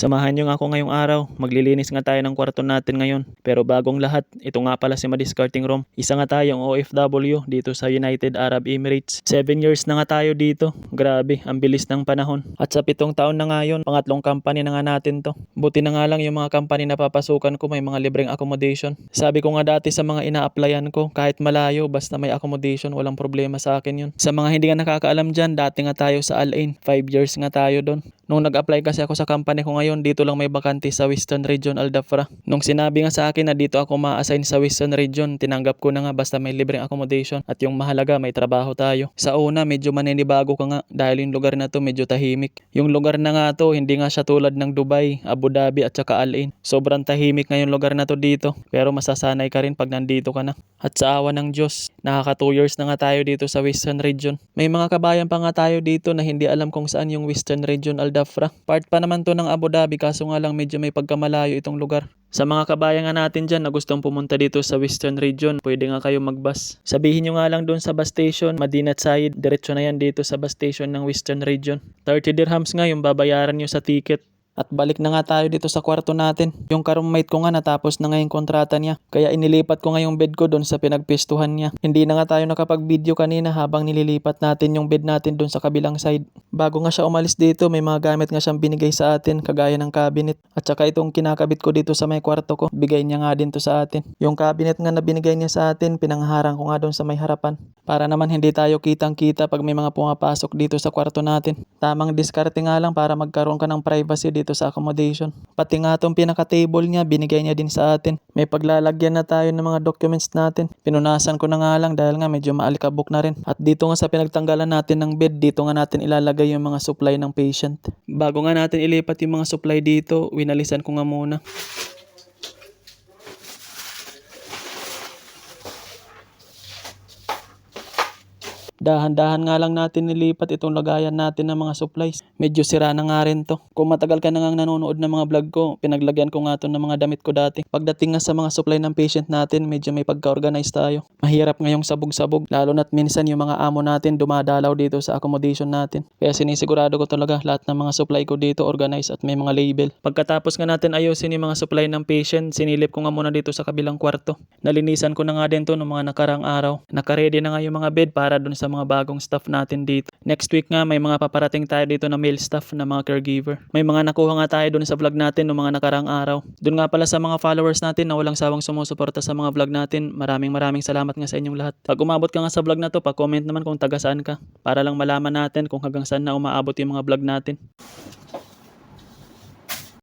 Samahan niyo nga ako ngayong araw. Maglilinis nga tayo ng kwarto natin ngayon. Pero bagong lahat, ito nga pala si Madiscarding Room. Isa nga tayong OFW dito sa United Arab Emirates. 7 years na nga tayo dito. Grabe, ang bilis ng panahon. At sa 7 taon na nga yun, pangatlong company na nga natin to. Buti na nga lang yung mga company na papasukan ko may mga libreng accommodation. Sabi ko nga dati sa mga ina-applyan ko, kahit malayo, basta may accommodation, walang problema sa akin yun. Sa mga hindi nga nakakaalam dyan, dati nga tayo sa Al Ain. 5 years nga tayo doon. Nung nag-apply kasi ako sa company ko ngayon, dito lang may bakante sa Western Region Al Dhafra. Nung sinabi nga sa akin na dito ako ma-assign sa Western Region, tinanggap ko na nga basta may libreng accommodation at yung mahalaga may trabaho tayo. Sa una, medyo maninibago ka nga dahil yung lugar na to medyo tahimik. Yung lugar na nga to, hindi nga siya tulad ng Dubai, Abu Dhabi at saka Al Ain. Sobrang tahimik nga yung lugar na to dito, pero masasanay ka rin pag nandito ka na. At sa awa ng Diyos, nakaka 2 years na nga tayo dito sa Western Region. May mga kabayan pa nga tayo dito na hindi alam kung saan yung Western Region Al Dhafra. Part pa naman to ng Abu Dhabi kaso nga lang medyo may pagkamalayo itong lugar. Sa mga kabayan nga natin dyan na gustong pumunta dito sa Western Region, pwede nga kayo mag-bus. Sabihin nyo nga lang doon sa bus station, Madinat Said, diretso na yan dito sa bus station ng Western Region. 30 dirhams nga yung babayaran nyo sa ticket. At balik na nga tayo dito sa kwarto natin. Yung ka-roommate ko nga natapos na nga yung kontrata niya. Kaya inilipat ko nga yung bed ko doon sa pinagpistuhan niya. Hindi na nga tayo nakapag-video kanina habang nililipat natin yung bed natin doon sa kabilang side. Bago nga siya umalis dito, may mga gamit nga siyang binigay sa atin kagaya ng cabinet. At saka itong kinakabit ko dito sa may kwarto ko, bigay niya nga din to sa atin. Yung cabinet nga na binigay niya sa atin, pinangharang ko nga doon sa may harapan. Para naman hindi tayo kitang-kita pag may mga pumapasok dito sa kwarto natin. Tamang diskarte nga lang para magkaroon ka ng privacy dito sa accommodation. Pati nga itong pinaka-table niya, binigay niya din sa atin. May paglalagyan na tayo ng mga documents natin. Pinunasan ko na nga lang dahil nga medyo maalikabok na rin. At dito nga sa pinagtanggalan natin ng bed, dito nga natin ilalagay yung mga supply ng patient. Bago nga natin ilipat yung mga supply dito, winalisan ko nga muna. Dahan-dahan nga lang natin nilipat itong lagayan natin ng mga supplies. Medyo sira na nga rin to. Kung matagal ka na nga nanonood ng mga vlog ko, pinaglagyan ko nga to ng mga damit ko dati. Pagdating nga sa mga supply ng patient natin, medyo may pagka-organize tayo. Mahirap ngayong sabog-sabog, lalo na't minsan yung mga amo natin dumadalaw dito sa accommodation natin. Kaya sinisigurado ko talaga lahat ng mga supply ko dito organized at may mga label. Pagkatapos nga natin ayusin yung mga supply ng patient, sinilip ko nga muna dito sa kabilang kwarto. Nalinisan ko na nga din to ng mga nakarang araw. Nakaready na nga yung mga bed para dun sa mga bagong staff natin dito. Next week nga may mga paparating tayo dito na male staff na mga caregiver. May mga nakuha nga tayo doon sa vlog natin noong mga nakarang araw. Doon nga pala sa mga followers natin na walang sawang sumusuporta sa mga vlog natin. Maraming salamat nga sa inyong lahat. Pag umabot ka nga sa vlog na to, pa-comment naman kung taga saan ka para lang malaman natin kung hanggang saan na umaabot yung mga vlog natin.